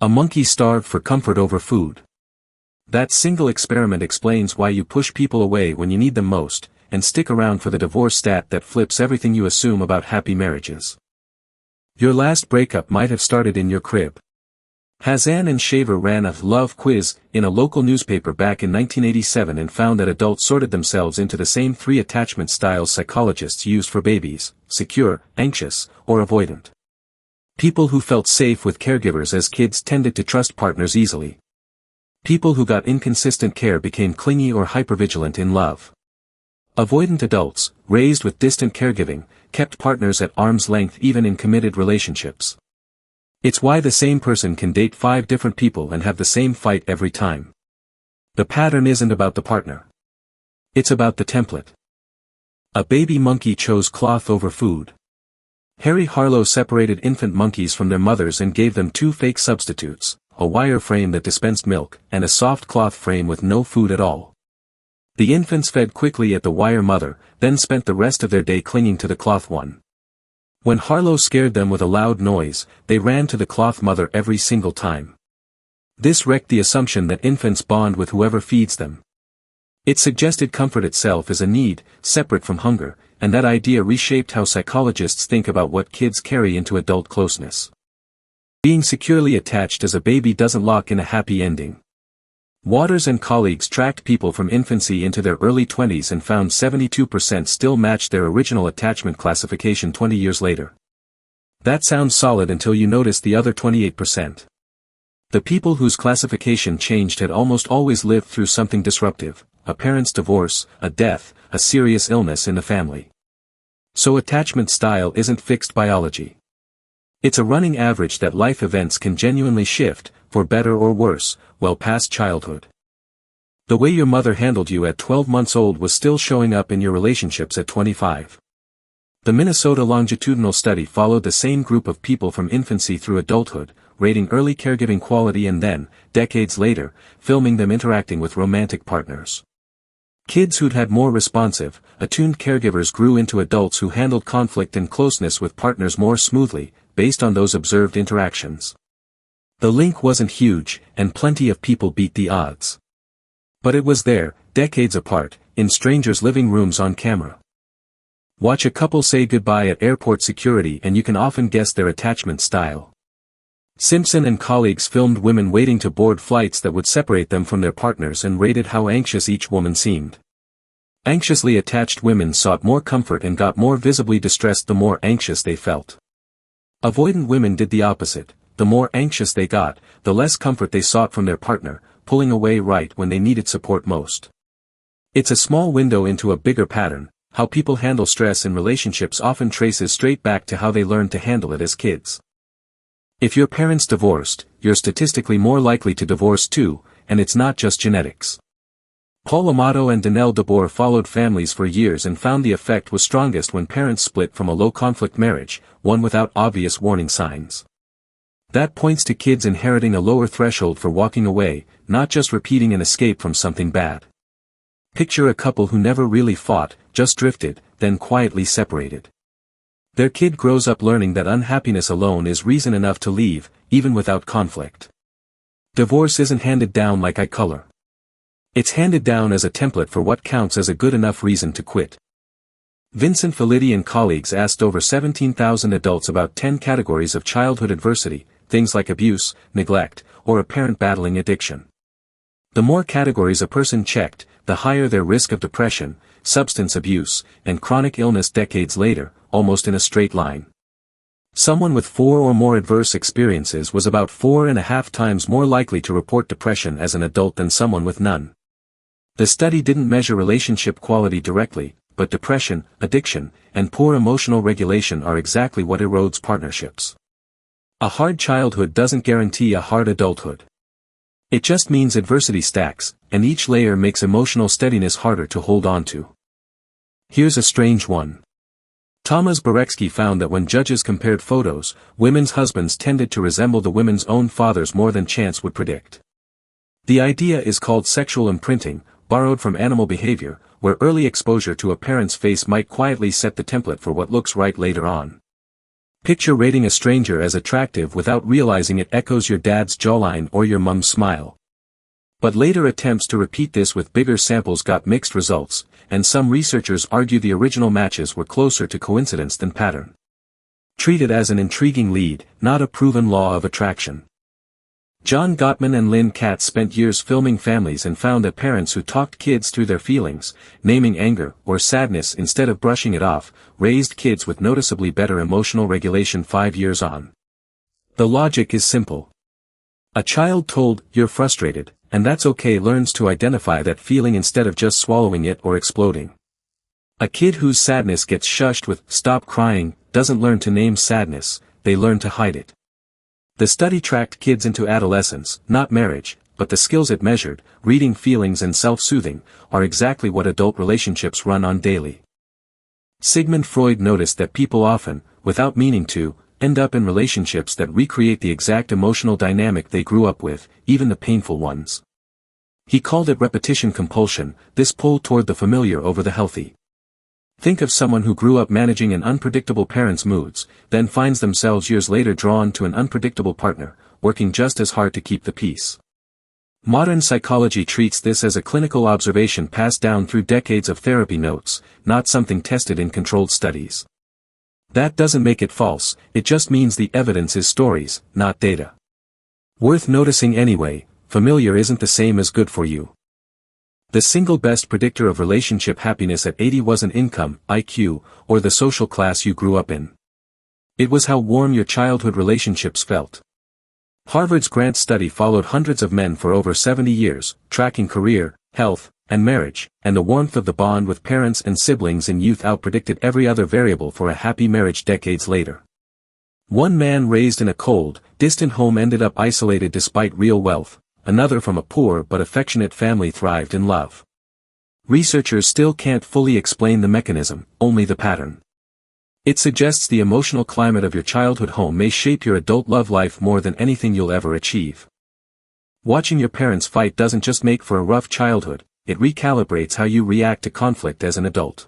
A monkey starved for comfort over food. That single experiment explains why you push people away when you need them most, and stick around for the divorce stat that flips everything you assume about happy marriages. Your last breakup might have started in your crib. Hazan Shaver ran a love quiz in a local newspaper back in 1987 and found that adults sorted themselves into the same 3 attachment styles psychologists used for babies: secure, anxious, or avoidant. People who felt safe with caregivers as kids tended to trust partners easily. People who got inconsistent care became clingy or hypervigilant in love. Avoidant adults, raised with distant caregiving, kept partners at arm's length even in committed relationships. It's why the same person can date 5 different people and have the same fight every time. The pattern isn't about the partner. It's about the template. A baby monkey chose cloth over food. Harlow separated infant monkeys from their mothers and gave them 2 fake substitutes, a wire frame that dispensed milk, and a soft cloth frame with no food at all. The infants fed quickly at the wire mother, then spent the rest of their day clinging to the cloth one. When Harlow scared them with a loud noise, they ran to the cloth mother every single time. This wrecked the assumption that infants bond with whoever feeds them. It suggested comfort itself is a need, separate from hunger, and that idea reshaped how psychologists think about what kids carry into adult closeness. Being securely attached as a baby doesn't lock in a happy ending. Waters and colleagues tracked people from infancy into their early 20s and found 72% still matched their original attachment classification 20 years later. That sounds solid until you notice the other 28%. The people whose classification changed had almost always lived through something disruptive: a parent's divorce, a death, a serious illness in the family. So attachment style isn't fixed biology. It's a running average that life events can genuinely shift, for better or worse, well past childhood. The way your mother handled you at 12 months old was still showing up in your relationships at 25. The Minnesota Longitudinal study followed the same group of people from infancy through adulthood, rating early caregiving quality and then, decades later, filming them interacting with romantic partners. Kids who'd had more responsive, attuned caregivers grew into adults who handled conflict and closeness with partners more smoothly, based on those observed interactions. The link wasn't huge, and plenty of people beat the odds. But it was there, decades apart, in strangers' living rooms on camera. Watch a couple say goodbye at airport security and you can often guess their attachment style. Simpson and colleagues filmed women waiting to board flights that would separate them from their partners and rated how anxious each woman seemed. Anxiously attached women sought more comfort and got more visibly distressed the more anxious they felt. Avoidant women did the opposite: the more anxious they got, the less comfort they sought from their partner, pulling away right when they needed support most. It's a small window into a bigger pattern. How people handle stress in relationships often traces straight back to how they learned to handle it as kids. If your parents divorced, you're statistically more likely to divorce too, and it's not just genetics. Amato and DeBoer followed families for years and found the effect was strongest when parents split from a low-conflict marriage, one without obvious warning signs. That points to kids inheriting a lower threshold for walking away, not just repeating an escape from something bad. Picture a couple who never really fought, just drifted, then quietly separated. Their kid grows up learning that unhappiness alone is reason enough to leave, even without conflict. Divorce isn't handed down like eye color. It's handed down as a template for what counts as a good enough reason to quit. Vincent Felitti and colleagues asked over 17,000 adults about 10 categories of childhood adversity, things like abuse, neglect, or a parent battling addiction. The more categories a person checked, the higher their risk of depression, substance abuse, and chronic illness decades later, almost in a straight line. Someone with 4 or more adverse experiences was about 4.5 times more likely to report depression as an adult than someone with none. The study didn't measure relationship quality directly, but depression, addiction, and poor emotional regulation are exactly what erodes partnerships. A hard childhood doesn't guarantee a hard adulthood. It just means adversity stacks, and each layer makes emotional steadiness harder to hold on to. Here's a strange one. Thomas Beretsky found that when judges compared photos, women's husbands tended to resemble the women's own fathers more than chance would predict. The idea is called sexual imprinting, borrowed from animal behavior, where early exposure to a parent's face might quietly set the template for what looks right later on. Picture rating a stranger as attractive without realizing it echoes your dad's jawline or your mom's smile. But later attempts to repeat this with bigger samples got mixed results, and some researchers argue the original matches were closer to coincidence than pattern. Treat it as an intriguing lead, not a proven law of attraction. John Gottman and Lynn Katz spent years filming families and found that parents who talked kids through their feelings, naming anger or sadness instead of brushing it off, raised kids with noticeably better emotional regulation 5 years on. The logic is simple. A child told, "You're frustrated, and that's okay," learns to identify that feeling instead of just swallowing it or exploding. A kid whose sadness gets shushed with, "Stop crying," doesn't learn to name sadness, they learn to hide it. The study tracked kids into adolescence, not marriage, but the skills it measured, reading feelings and self-soothing, are exactly what adult relationships run on daily. Sigmund Freud noticed that people often, without meaning to, end up in relationships that recreate the exact emotional dynamic they grew up with, even the painful ones. He called it repetition compulsion, this pull toward the familiar over the healthy. Think of someone who grew up managing an unpredictable parent's moods, then finds themselves years later drawn to an unpredictable partner, working just as hard to keep the peace. Modern psychology treats this as a clinical observation passed down through decades of therapy notes, not something tested in controlled studies. That doesn't make it false, it just means the evidence is stories, not data. Worth noticing anyway, familiar isn't the same as good for you. The single best predictor of relationship happiness at 80 wasn't income, IQ, or the social class you grew up in. It was how warm your childhood relationships felt. Harvard's Grant study followed hundreds of men for over 70 years, tracking career, health, and marriage, and the warmth of the bond with parents and siblings in youth outpredicted every other variable for a happy marriage decades later. One man raised in a cold, distant home ended up isolated despite real wealth. Another from a poor but affectionate family thrived in love. Researchers still can't fully explain the mechanism, only the pattern. It suggests the emotional climate of your childhood home may shape your adult love life more than anything you'll ever achieve. Watching your parents fight doesn't just make for a rough childhood, it recalibrates how you react to conflict as an adult.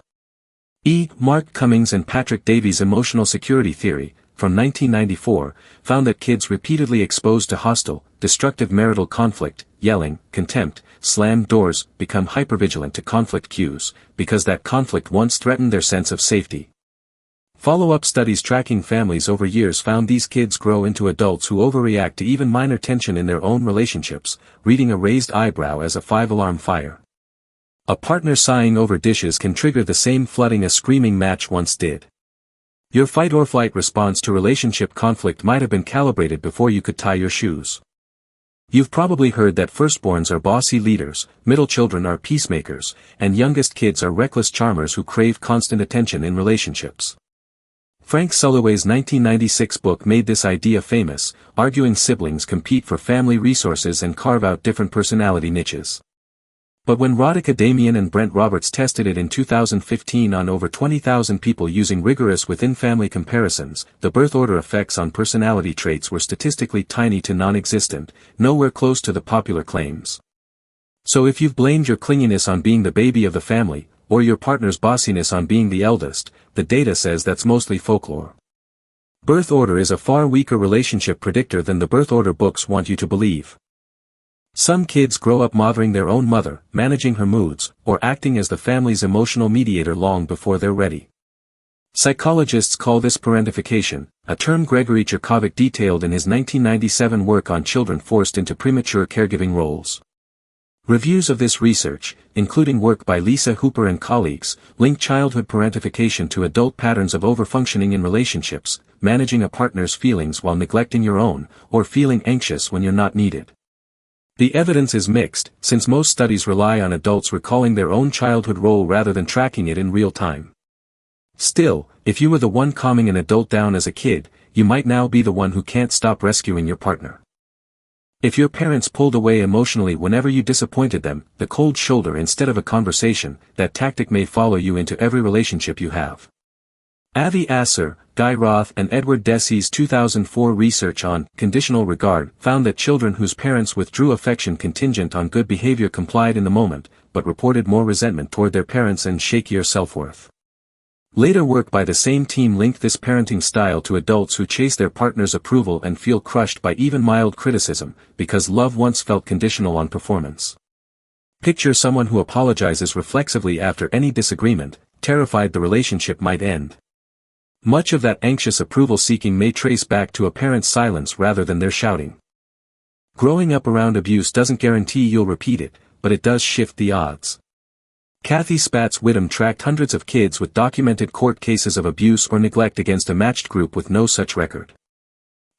Mark Cummings and Patrick Davies' emotional security theory, from 1994, found that kids repeatedly exposed to hostile, destructive marital conflict, yelling, contempt, slammed doors, become hypervigilant to conflict cues, because that conflict once threatened their sense of safety. Follow-up studies tracking families over years found these kids grow into adults who overreact to even minor tension in their own relationships, reading a raised eyebrow as a 5-alarm fire. A partner sighing over dishes can trigger the same flooding a screaming match once did. Your fight-or-flight response to relationship conflict might have been calibrated before you could tie your shoes. You've probably heard that firstborns are bossy leaders, middle children are peacemakers, and youngest kids are reckless charmers who crave constant attention in relationships. Frank Sulloway's 1996 book made this idea famous, arguing siblings compete for family resources and carve out different personality niches. But when Radhika Damian and Brent Roberts tested it in 2015 on over 20,000 people using rigorous within-family comparisons, the birth order effects on personality traits were statistically tiny to non-existent, nowhere close to the popular claims. So if you've blamed your clinginess on being the baby of the family, or your partner's bossiness on being the eldest, the data says that's mostly folklore. Birth order is a far weaker relationship predictor than the birth order books want you to believe. Some kids grow up mothering their own mother, managing her moods, or acting as the family's emotional mediator long before they're ready. Psychologists call this parentification, a term Gregory Cherkovic detailed in his 1997 work on children forced into premature caregiving roles. Reviews of this research, including work by Lisa Hooper and colleagues, link childhood parentification to adult patterns of overfunctioning in relationships, managing a partner's feelings while neglecting your own, or feeling anxious when you're not needed. The evidence is mixed, since most studies rely on adults recalling their own childhood role rather than tracking it in real time. Still, if you were the one calming an adult down as a kid, you might now be the one who can't stop rescuing your partner. If your parents pulled away emotionally whenever you disappointed them, the cold shoulder instead of a conversation, that tactic may follow you into every relationship you have. Avi Asser, Guy Roth and Edward Desi's 2004 research on conditional regard found that children whose parents withdrew affection contingent on good behavior complied in the moment, but reported more resentment toward their parents and shakier self-worth. Later work by the same team linked this parenting style to adults who chase their partner's approval and feel crushed by even mild criticism, because love once felt conditional on performance. Picture someone who apologizes reflexively after any disagreement, terrified the relationship might end. Much of that anxious approval-seeking may trace back to a parent's silence rather than their shouting. Growing up around abuse doesn't guarantee you'll repeat it, but it does shift the odds. Kathy Spatz Whittam tracked hundreds of kids with documented court cases of abuse or neglect against a matched group with no such record.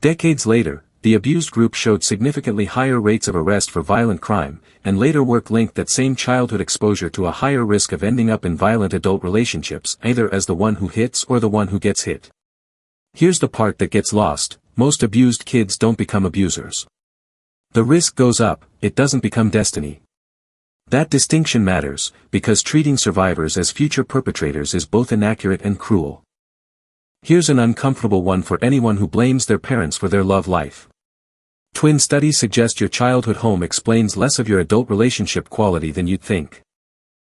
Decades later, the abused group showed significantly higher rates of arrest for violent crime, and later work linked that same childhood exposure to a higher risk of ending up in violent adult relationships, either as the one who hits or the one who gets hit. Here's the part that gets lost: most abused kids don't become abusers. The risk goes up, it doesn't become destiny. That distinction matters, because treating survivors as future perpetrators is both inaccurate and cruel. Here's an uncomfortable one for anyone who blames their parents for their love life. Twin studies suggest your childhood home explains less of your adult relationship quality than you'd think.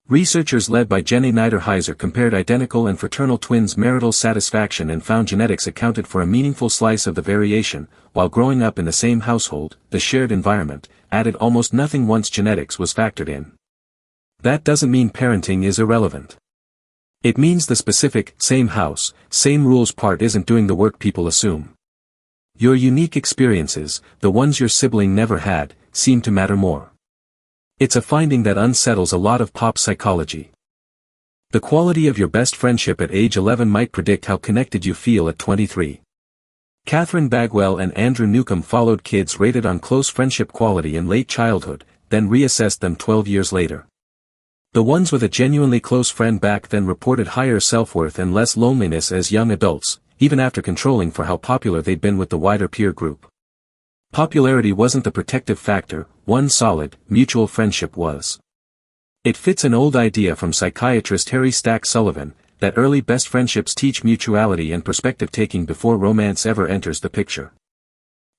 Researchers led by Jenny Niederheiser compared identical and fraternal twins' marital satisfaction and found genetics accounted for a meaningful slice of the variation, while growing up in the same household, the shared environment, added almost nothing once genetics was factored in. That doesn't mean parenting is irrelevant. It means the specific, same house, same rules part isn't doing the work people assume. Your unique experiences, the ones your sibling never had, seem to matter more. It's a finding that unsettles a lot of pop psychology. The quality of your best friendship at age 11 might predict how connected you feel at 23. Catherine Bagwell and Andrew Newcomb followed kids rated on close friendship quality in late childhood, then reassessed them 12 years later. The ones with a genuinely close friend back then reported higher self-worth and less loneliness as young adults, even after controlling for how popular they'd been with the wider peer group. Popularity wasn't the protective factor, one solid, mutual friendship was. It fits an old idea from psychiatrist Harry Stack Sullivan, that early best friendships teach mutuality and perspective-taking before romance ever enters the picture.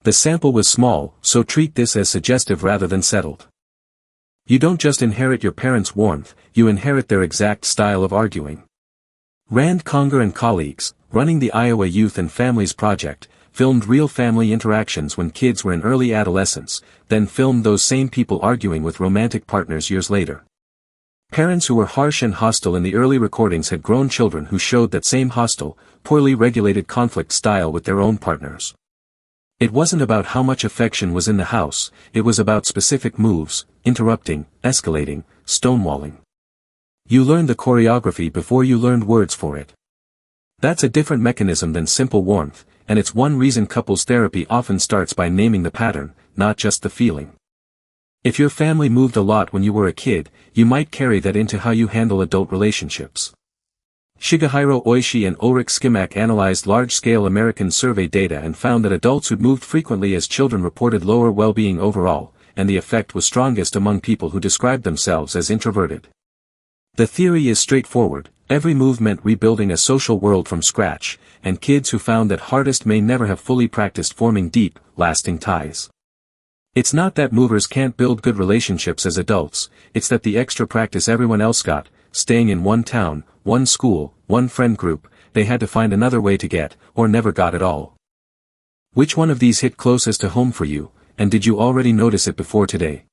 The sample was small, so treat this as suggestive rather than settled. You don't just inherit your parents' warmth, you inherit their exact style of arguing. Rand Conger and colleagues, running the Iowa Youth and Families Project, filmed real family interactions when kids were in early adolescence, then filmed those same people arguing with romantic partners years later. Parents who were harsh and hostile in the early recordings had grown children who showed that same hostile, poorly regulated conflict style with their own partners. It wasn't about how much affection was in the house, it was about specific moves, interrupting, escalating, stonewalling. You learned the choreography before you learned words for it. That's a different mechanism than simple warmth, and it's one reason couples therapy often starts by naming the pattern, not just the feeling. If your family moved a lot when you were a kid, you might carry that into how you handle adult relationships. Shigehiro Oishi and Ulrich Skimak analyzed large-scale American survey data and found that adults who'd moved frequently as children reported lower well-being overall, and the effect was strongest among people who described themselves as introverted. The theory is straightforward: every move meant rebuilding a social world from scratch, and kids who found that hardest may never have fully practiced forming deep, lasting ties. It's not that movers can't build good relationships as adults, it's that the extra practice everyone else got, staying in one town, one school, one friend group, they had to find another way to get, or never got at all. Which one of these hit closest to home for you, and did you already notice it before today?